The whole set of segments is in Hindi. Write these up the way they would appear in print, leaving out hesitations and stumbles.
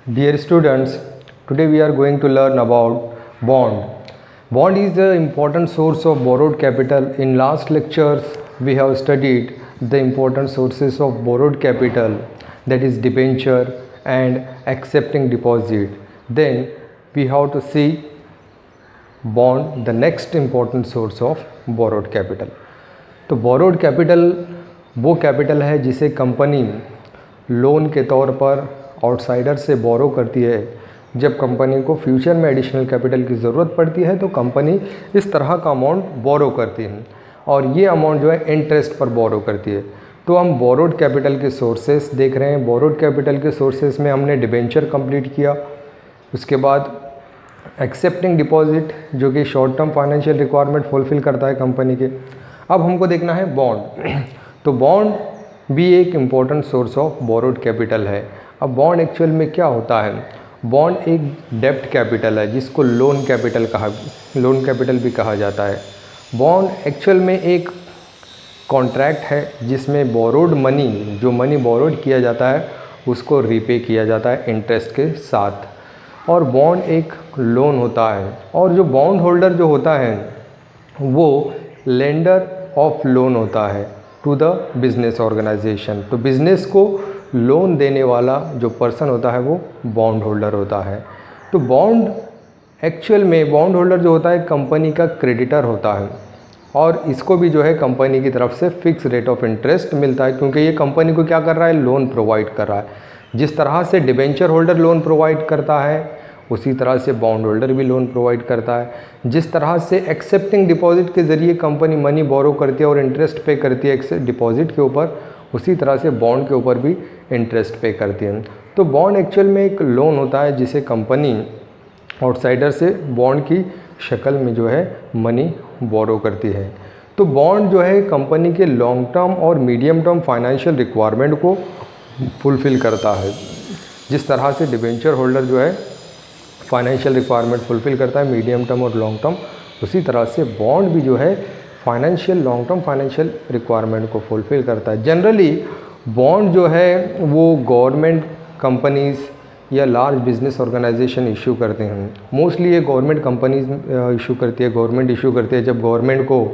Dear students, today we are going to learn about bond. Bond is an important source of borrowed capital. In last lectures, we have studied the important sources of borrowed capital, that is debenture and accepting deposit. Then we have to see bond, the next important source of borrowed capital. तो borrowed capital वो कैपिटल है जिसे कंपनी लोन के तौर पर आउटसाइडर से बोरो करती है। जब कंपनी को फ्यूचर में एडिशनल कैपिटल की ज़रूरत पड़ती है तो कंपनी इस तरह का अमाउंट बोरो करती है और ये अमाउंट जो है इंटरेस्ट पर बोरो करती है। तो हम बोरोड कैपिटल के सोर्सेस देख रहे हैं। बोरोड कैपिटल के सोर्सेस में हमने डिबेंचर कंप्लीट किया, उसके बाद एक्सेप्टिंग डिपॉजिट जो कि short term financial requirement fulfil करता है कंपनी के। अब हमको देखना है बॉन्ड। तो बॉन्ड भी एक important source of borrowed capital है। अब बॉन्ड एक्चुअल में क्या होता है? बॉन्ड एक डेब्ट कैपिटल है जिसको लोन कैपिटल भी कहा जाता है। बॉन्ड एक्चुअल में एक कॉन्ट्रैक्ट है जिसमें बोरोड मनी, जो मनी बोरोड किया जाता है उसको रीपे किया जाता है इंटरेस्ट के साथ। और बॉन्ड एक लोन होता है और जो बॉन्ड होल्डर जो होता है वो लेंडर ऑफ लोन होता है टू द बिज़नेस ऑर्गेनाइजेशन। तो बिज़नेस को लोन देने वाला जो पर्सन होता है वो बॉन्ड होल्डर होता है। तो बॉन्ड एक्चुअल में बॉन्ड होल्डर जो होता है कंपनी का क्रेडिटर होता है और इसको भी जो है कंपनी की तरफ से फिक्स रेट ऑफ इंटरेस्ट मिलता है, क्योंकि ये कंपनी को क्या कर रहा है? लोन प्रोवाइड कर रहा है। जिस तरह से डिबेंचर होल्डर लोन प्रोवाइड करता है उसी तरह से बॉन्ड होल्डर भी लोन प्रोवाइड करता है। जिस तरह से एक्सेप्टिंग डिपॉजिट के ज़रिए कंपनी मनी बोरो करती है और इंटरेस्ट पे करती है डिपॉजिट के ऊपर, उसी तरह से बॉन्ड के ऊपर भी इंटरेस्ट पे करती है। तो बॉन्ड एक्चुअल में एक लोन होता है जिसे कंपनी आउटसाइडर से बॉन्ड की शक्ल में जो है मनी बोरो करती है। तो बॉन्ड जो है कंपनी के लॉन्ग टर्म और मीडियम टर्म फाइनेंशियल रिक्वायरमेंट को फुलफ़िल करता है। जिस तरह से डिबेंचर होल्डर जो है फाइनेंशियल रिक्वायरमेंट फुलफ़िल करता है मीडियम टर्म और लॉन्ग टर्म, उसी तरह से बॉन्ड भी जो है financial long term financial requirement को फुलफ़िल करता है। जनरली बॉन्ड जो है वो गवर्नमेंट कंपनीज़ या लार्ज बिजनेस ऑर्गेनाइजेशन इशू करते हैं। मोस्टली ये गवर्नमेंट कंपनीज इशू करती है, गवर्नमेंट इशू करती है। जब गवर्नमेंट को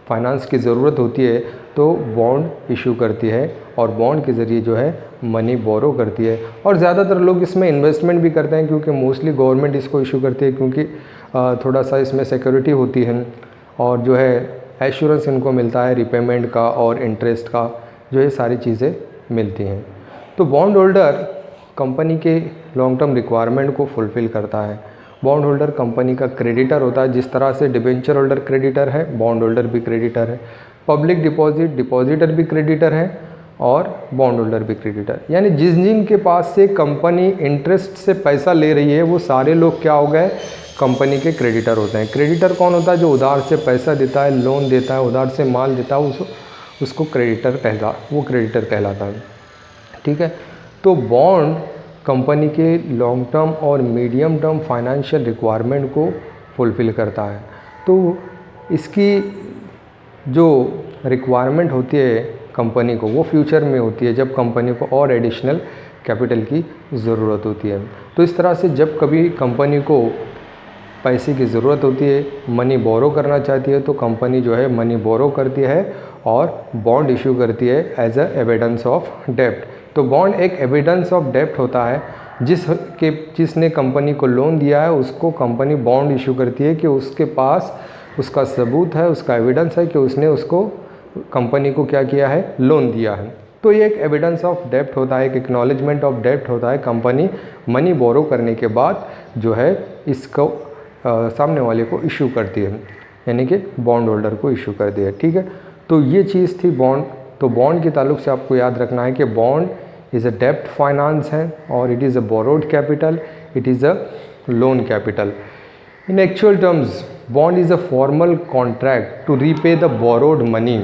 फाइनेंस की ज़रूरत होती है तो बॉन्ड इशू करती है और बॉन्ड के ज़रिए जो है मनी बोरो करती है। और ज़्यादातर लोग इसमें इन्वेस्टमेंट भी करते हैं, क्योंकि मोस्टली गवर्नमेंट इसको इशू करती है, क्योंकि थोड़ा सा इसमें सिक्योरिटी होती है और जो है एश्योरेंस इनको मिलता है रिपेमेंट का और इंटरेस्ट का, जो ये सारी चीज़ें मिलती हैं। तो बॉन्ड होल्डर कंपनी के लॉन्ग टर्म रिक्वायरमेंट को फुलफ़िल करता है। बॉन्ड होल्डर कंपनी का क्रेडिटर होता है। जिस तरह से डिबेंचर होल्डर क्रेडिटर है, बॉन्ड होल्डर भी क्रेडिटर है। पब्लिक डिपॉजिटर भी क्रेडिटर है और बॉन्ड होल्डर भी क्रेडिटर। यानी जिनके पास से कंपनी इंटरेस्ट से पैसा ले रही है वो सारे लोग क्या हो गए? कंपनी के क्रेडिटर होते हैं। क्रेडिटर कौन होता है? जो उधार से पैसा देता है, लोन देता है, उधार से माल देता है, उसको क्रेडिटर कहलाता है। ठीक है। तो बॉन्ड कंपनी के लॉन्ग टर्म और मीडियम टर्म फाइनेंशियल रिक्वायरमेंट को फुलफ़िल करता है। तो इसकी जो रिक्वायरमेंट होती है कंपनी को वो फ्यूचर में होती है जब कंपनी को और एडिशनल कैपिटल की ज़रूरत होती है। तो इस तरह से जब कभी कंपनी को पैसे की ज़रूरत होती है, मनी बोरो करना चाहती है, तो कंपनी जो है मनी बोरो करती है और बॉन्ड इशू करती है एज अ एविडेंस ऑफ डेब्ट। तो बॉन्ड एक एविडेंस ऑफ डेब्ट होता है जिसने कंपनी को लोन दिया है उसको कंपनी बॉन्ड इशू करती है कि उसके पास उसका सबूत है, उसका एविडेंस है कि उसने उसको कंपनी को क्या किया है? लोन दिया है। तो ये एक एविडेंस ऑफ डेब्ट होता है, एक एक्नॉलेजमेंट ऑफ डेब्ट होता है। कंपनी मनी बोरो करने के बाद जो है इसको सामने वाले को इशू करती है, यानी कि बॉन्ड होल्डर को इशू करती है। ठीक है। तो ये चीज़ थी बॉन्ड। तो बॉन्ड के ताल्लुक से आपको याद रखना है कि बॉन्ड इज़ अ डेब्ट फाइनेंस है और it is a borrowed capital, it is a loan capital. In actual terms bond is a formal contract to repay the borrowed money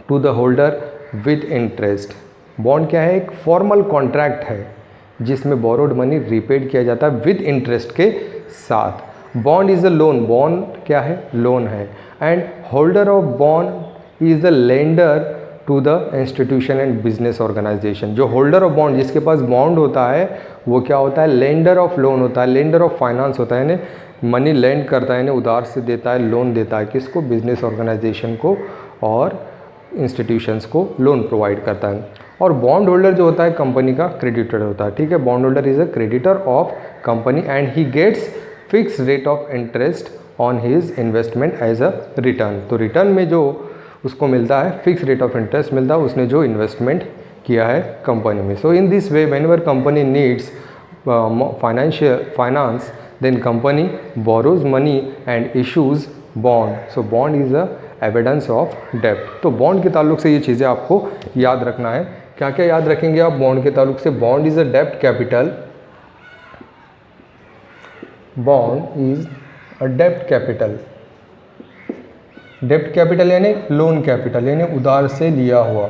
to the holder with interest. Bond क्या है? एक फॉर्मल कॉन्ट्रैक्ट है जिसमें बोरोड मनी रीपेड किया जाता है विद इंटरेस्ट के साथ। Bond is a loan, bond क्या है? लोन है। And holder of bond is the lender to the institution and business organisation. जो होल्डर ऑफ बॉन्ड, जिसके पास बॉन्ड होता है, वो क्या होता है, लेंडर ऑफ लोन होता है, लेंडर ऑफ फाइनेंस होता है, यानी मनी लेंड करता है, यानी उधार से देता है, लोन देता है किसको, बिजनेस ऑर्गेनाइजेशन को और इंस्टीट्यूशंस को लोन प्रोवाइड करता है। और बॉन्ड होल्डर जो होता है कंपनी का क्रेडिटर होता है, ठीक है। Bond holder is a creditor of company and he gets fix rate of interest on his investment as a return. तो रिटर्न में जो उसको मिलता है फिक्स रेट ऑफ इंटरेस्ट मिलता है उसने जो इन्वेस्टमेंट किया है कंपनी में। So in this way whenever company needs finance then company borrows money and issues bond. So bond is a evidence of डेप्ट। तो बॉन्ड के ताल्लुक से ये चीज़ें आपको याद रखना है। क्या क्या याद रखेंगे आप बॉन्ड के ताल्लुक से? Bond is a dept capital, bond is a dept capital, dept capital यानी लोन कैपिटल यानी उधार से लिया हुआ।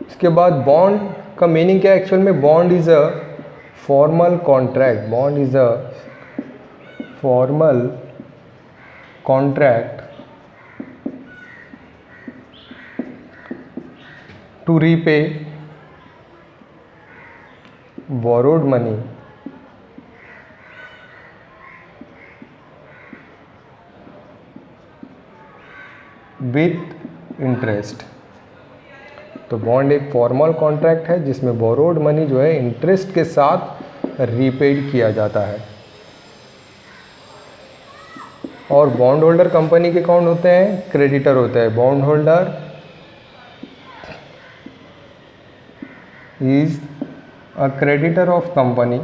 इसके बाद बॉन्ड का मीनिंग क्या है एक्चुअल में? Bond is a formal contract, bond is a formal contract to repay borrowed money with interest। तो बॉन्ड एक फॉर्मल कॉन्ट्रैक्ट है जिसमें बोरोड मनी जो है इंटरेस्ट के साथ रीपेड किया जाता है। और बॉन्ड होल्डर कंपनी के कौन होते हैं? क्रेडिटर होते हैं। Bond holder is a creditor of company,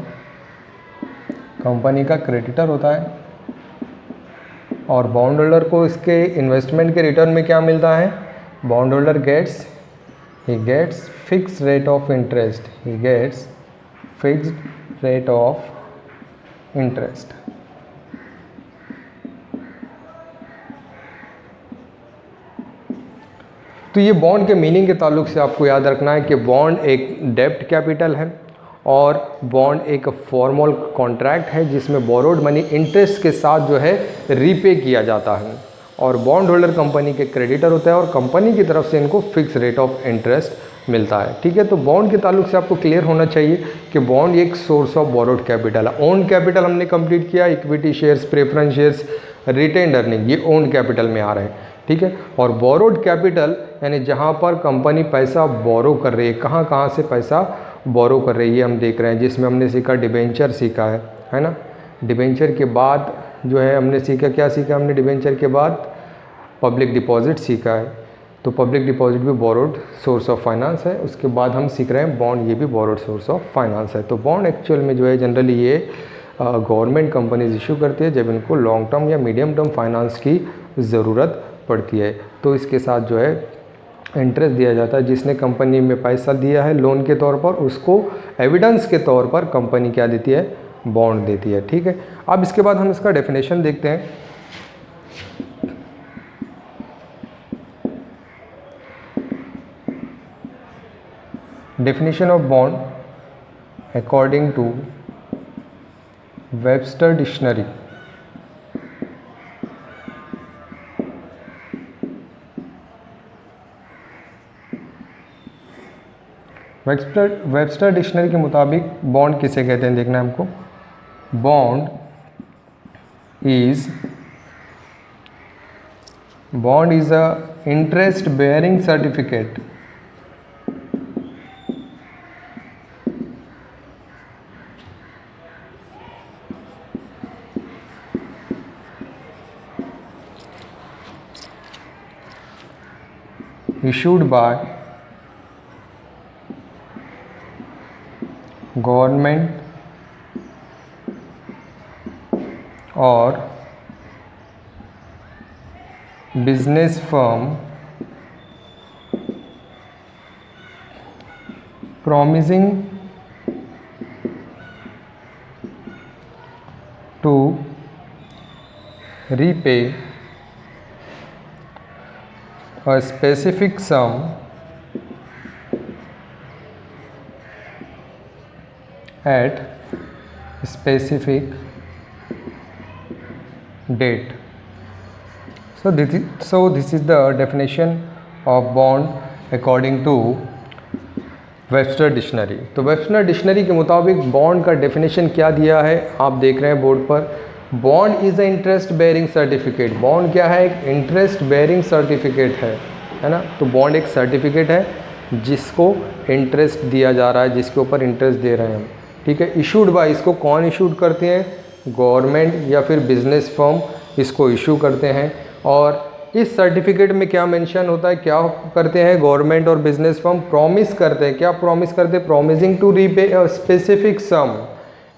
company का क्रेडिटर होता है। और बॉन्ड होल्डर को इसके इन्वेस्टमेंट के रिटर्न में क्या मिलता है? Bond holder gets fix rate of interest, he gets fixed rate of interest. तो ये बॉन्ड के मीनिंग के ताल्लुक से आपको याद रखना है कि बॉन्ड एक डेप्ट कैपिटल है और बॉन्ड एक फॉर्मल कॉन्ट्रैक्ट है जिसमें बोरोड मनी इंटरेस्ट के साथ जो है रीपे किया जाता है। और बॉन्ड होल्डर कंपनी के क्रेडिटर होता है और कंपनी की तरफ से इनको फिक्स रेट ऑफ इंटरेस्ट मिलता है, ठीक है। तो बॉन्ड के ताल्लुक से आपको क्लियर होना चाहिए कि बॉन्ड एक सोर्स ऑफ बोरोड कैपिटल है। ओन कैपिटल हमने कंप्लीट किया, equity shares, preference shares, retained earning, ये ओन कैपिटल में आ रहे हैं, ठीक है। और बोरोड कैपिटल यानी जहाँ पर कंपनी पैसा बोरो कर रही है, कहाँ कहाँ से पैसा बोरो कर रही है हम देख रहे हैं, जिसमें हमने सीखा डिबेंचर सीखा है ना। डिबेंचर के बाद जो है हमने सीखा, क्या सीखा हमने डिबेंचर के बाद? पब्लिक डिपॉजिट सीखा है। तो पब्लिक डिपॉजिट भी बोरोड सोर्स ऑफ फाइनेंस है। उसके बाद हम सीख रहे हैं बॉन्ड, ये भी बोरोड सोर्स ऑफ फाइनेंस है। तो बॉन्ड एक्चुअल में जो है जनरली ये गवर्नमेंट कंपनीज इशू करती है जब इनको लॉन्ग टर्म या मीडियम टर्म फाइनेंस की ज़रूरत पड़ती है। तो इसके साथ जो है इंटरेस्ट दिया जाता है। जिसने कंपनी में पैसा दिया है लोन के तौर पर, उसको एविडेंस के तौर पर कंपनी क्या देती है? बॉन्ड देती है, ठीक है। अब इसके बाद हम इसका डेफिनेशन देखते हैं। Definition of bond according to Webster dictionary. Webster dictionary के मुताबिक बॉन्ड किसे कहते हैं देखना है हमको। Bond is a interest bearing certificate issued by government और business firm promising to repay a specific sum at specific date. So this is the definition of bond according to Webster dictionary. तो वेबस्टर डिक्शनरी के मुताबिक बॉन्ड का डेफिनेशन क्या दिया है, आप देख रहे हैं बोर्ड पर। Bond is a interest bearing certificate. Bond क्या है? एक इंटरेस्ट बेयरिंग सर्टिफिकेट है ना। तो बॉन्ड एक सर्टिफिकेट है जिसको इंटरेस्ट दिया जा रहा है, जिसके ऊपर इंटरेस्ट दे रहे हैं, ठीक है। इशूड बाय, इसको कौन इशूड करते हैं? गवर्नमेंट या फिर बिजनेस फर्म इसको इशू करते हैं। और इस सर्टिफिकेट में क्या मेंशन होता है, क्या करते हैं गवर्नमेंट और बिजनेस फर्म? प्रॉमिस करते हैं। क्या प्रॉमिस करते हैं? Promising to repay a specific sum.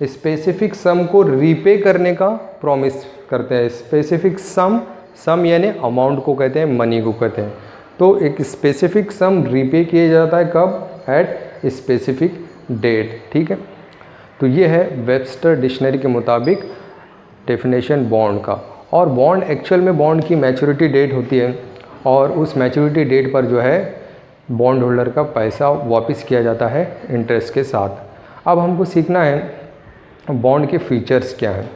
Specific sum को रीपे करने का प्रॉमिस करते हैं। स्पेसिफिक सम यानी अमाउंट को कहते हैं, मनी को कहते हैं। तो एक स्पेसिफिक सम रीपे किया जाता है, कब? एट स्पेसिफिक डेट, ठीक है। तो ये है वेबस्टर डिक्शनरी के मुताबिक डेफिनेशन बॉन्ड का। और बॉन्ड एक्चुअल में बॉन्ड की मैच्योरिटी डेट होती है और उस मैच्योरिटी डेट पर जो है बॉन्ड होल्डर का पैसा वापस किया जाता है इंटरेस्ट के साथ। अब हमको सीखना है बॉन्ड के फीचर्स क्या हैं।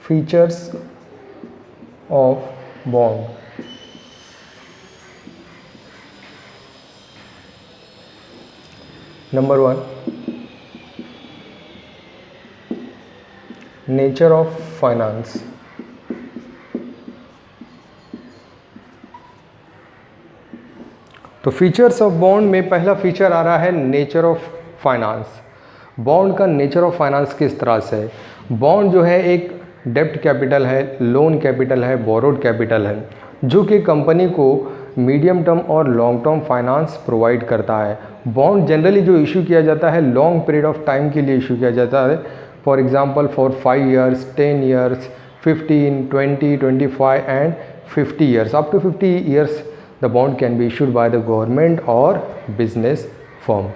Features of bond. Number 1, nature of finance. तो फीचर्स ऑफ बॉन्ड में पहला फीचर आ रहा है नेचर ऑफ फाइनेंस। बॉन्ड का नेचर ऑफ फाइनेंस किस तरह से है? बॉन्ड जो है एक डेब्ट कैपिटल है, लोन कैपिटल है, बोरोड कैपिटल है, जो कि कंपनी को मीडियम टर्म और लॉन्ग टर्म फाइनेंस प्रोवाइड करता है। बॉन्ड जनरली जो इशू किया जाता है लॉन्ग पीरियड ऑफ टाइम के लिए इशू किया जाता है। For example for 5 years, 10 years, 15, 20, 25 and 50 years। Up to 50 years the bond can be issued by the government और बिजनेस फर्म।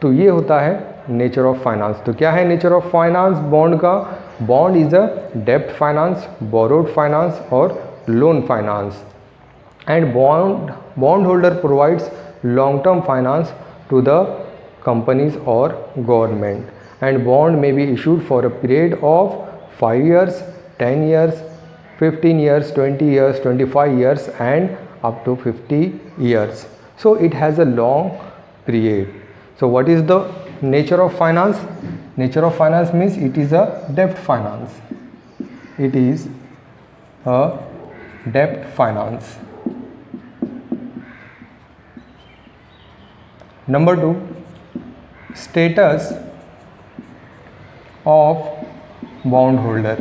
तो ये होता है नेचर ऑफ फाइनेंस। तो क्या है नेचर ऑफ फाइनेंस बॉन्ड का? बॉन्ड इज़ अ डेब्ट फाइनेंस, बोरोड फाइनेंस और loan finance. And bond holder provides long term finance to the companies or government, and bond may be issued for a period of 5 years, 10 years, 15 years, 20 years, 25 years and up to 50 years. So it has a long period. So what is the nature of finance? Nature of finance means it is a debt finance. It is a debt finance. Number 2, status of bond holder।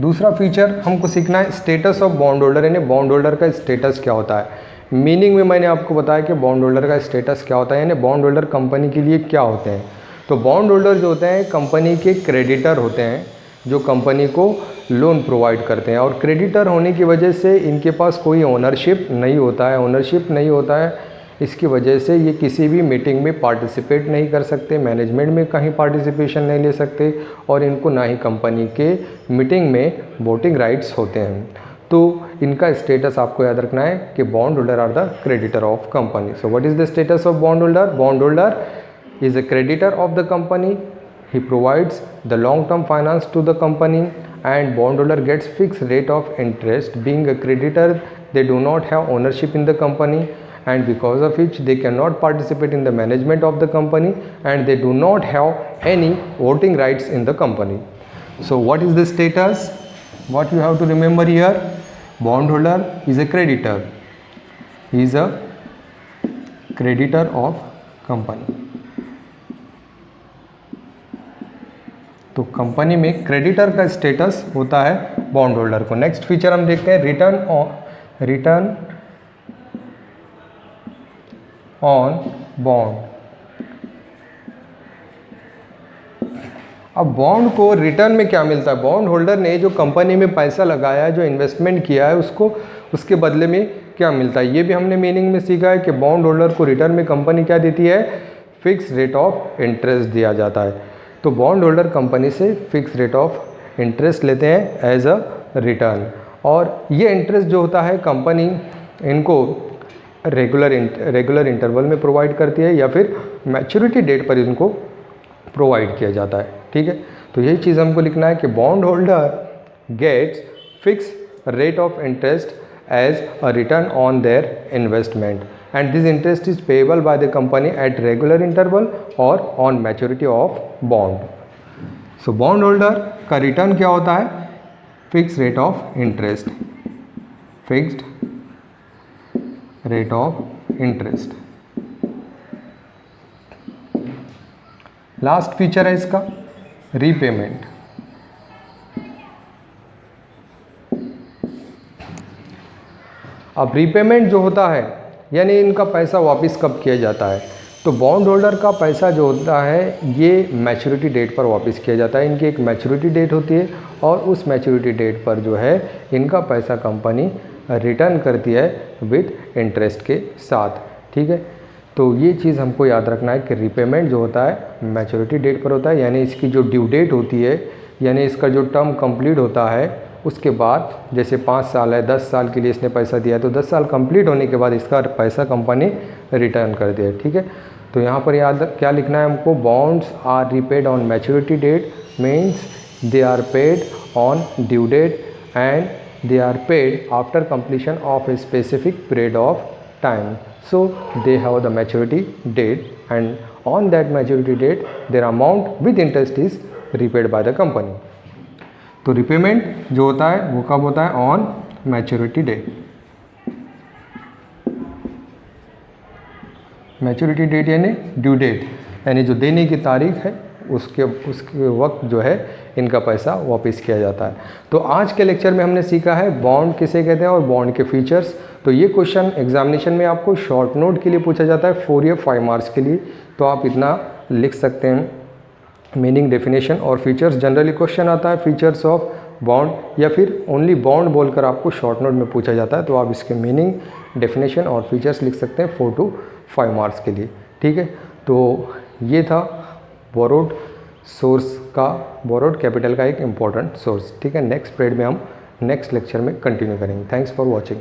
दूसरा फीचर हमको सीखना है स्टेटस ऑफ बॉन्ड होल्डर, यानी बॉन्ड होल्डर का स्टेटस क्या होता है। मीनिंग में मैंने आपको बताया कि बॉन्ड होल्डर का स्टेटस क्या होता है, यानी बॉन्ड होल्डर कंपनी के लिए क्या होते हैं। तो बॉन्ड होल्डर जो होते हैं कंपनी के क्रेडिटर होते हैं, जो कंपनी को लोन प्रोवाइड करते हैं। और क्रेडिटर होने की वजह से इनके पास कोई ओनरशिप नहीं होता है। ओनरशिप नहीं होता है, इसकी वजह से ये किसी भी मीटिंग में पार्टिसिपेट नहीं कर सकते, मैनेजमेंट में कहीं पार्टिसिपेशन नहीं ले सकते और इनको ना ही कंपनी के मीटिंग में वोटिंग राइट्स होते हैं। तो इनका स्टेटस आपको याद रखना है कि bond holder are the creditor of company. So what is the status of bond holder? Bond holder is a creditor of the company. He provides the long-term finance to the company, and bondholder gets fixed rate of interest. Being a creditor, they do not have ownership in the company, and because of which they cannot participate in the management of the company, and they do not have any voting rights in the company. So what is the status? What you have to remember here? Bondholder is a creditor. He is a creditor of company. तो कंपनी में क्रेडिटर का स्टेटस होता है बॉन्ड होल्डर को। नेक्स्ट फीचर हम देखते हैं रिटर्न ऑन बॉन्ड। अब बॉन्ड को रिटर्न में क्या मिलता है? बॉन्ड होल्डर ने जो कंपनी में पैसा लगाया है, जो इन्वेस्टमेंट किया है, उसको उसके बदले में क्या मिलता है, ये भी हमने मीनिंग में सीखा है कि बॉन्ड होल्डर को रिटर्न में कंपनी क्या देती है? फिक्स रेट ऑफ इंटरेस्ट दिया जाता है। तो बॉन्ड होल्डर कंपनी से फिक्स रेट ऑफ इंटरेस्ट लेते हैं एज अ रिटर्न, और ये इंटरेस्ट जो होता है कंपनी इनको रेगुलर इंटरवल में प्रोवाइड करती है या फिर मैच्योरिटी डेट पर इनको प्रोवाइड किया जाता है। ठीक है, तो यही चीज़ हमको लिखना है कि bond holder gets fix rate of interest as a return on their investment and this interest is payable by the company at regular interval और on maturity of bond. So bond holder का रिटर्न क्या होता है? Fix rate of interest, fixed rate of interest. Last feature है इसका रीपेमेंट। अब रीपेमेंट जो होता है यानी इनका पैसा वापस कब किया जाता है, तो बॉन्ड होल्डर का पैसा जो होता है ये मैच्योरिटी डेट पर वापस किया जाता है। इनकी एक मैच्योरिटी डेट होती है और उस मैच्योरिटी डेट पर जो है इनका पैसा कंपनी रिटर्न करती है विद इंटरेस्ट के साथ। ठीक है, तो ये चीज़ हमको याद रखना है कि रीपेमेंट जो होता है मैच्योरिटी डेट पर होता है, यानी इसकी जो ड्यू डेट होती है, यानी इसका जो टर्म कंप्लीट होता है उसके बाद, जैसे 5 साल है, 10 साल के लिए इसने पैसा दिया है तो 10 साल कंप्लीट होने के बाद इसका पैसा कंपनी रिटर्न कर दे। ठीक है, तो यहाँ पर याद क्या लिखना है हमको? Bonds are repaid on maturity date means they are paid on due date and they are paid after completion of a specific period of time. So they have the maturity date and on that maturity date their amount with interest is repaid by the company. तो रिपेमेंट जो होता है वो कब होता है? On maturity date. Maturity date यानी ड्यू डेट, यानी जो देने की तारीख है उसके वक्त जो है इनका पैसा वापस किया जाता है। तो आज के लेक्चर में हमने सीखा है बॉन्ड किसे कहते हैं और बॉन्ड के फीचर्स। तो ये क्वेश्चन एग्जामिनेशन में आपको शॉर्ट नोट के लिए पूछा जाता है 4 या 5 मार्क्स के लिए, तो आप इतना लिख सकते हैं। मीनिंग, डेफिनेशन और फीचर्स, जनरली क्वेश्चन आता है फीचर्स ऑफ बॉन्ड या फिर ओनली बॉन्ड बोलकर आपको शॉर्ट नोट में पूछा जाता है, तो आप इसके मीनिंग, डेफिनेशन और फीचर्स लिख सकते हैं 4 to 5 मार्क्स के लिए। ठीक है, तो ये था बोरोड सोर्स का, बोरोड कैपिटल का एक इम्पॉर्टेंट सोर्स। ठीक है, नेक्स्ट पीरियड में हम नेक्स्ट लेक्चर में कंटिन्यू करेंगे। Thanks for watching.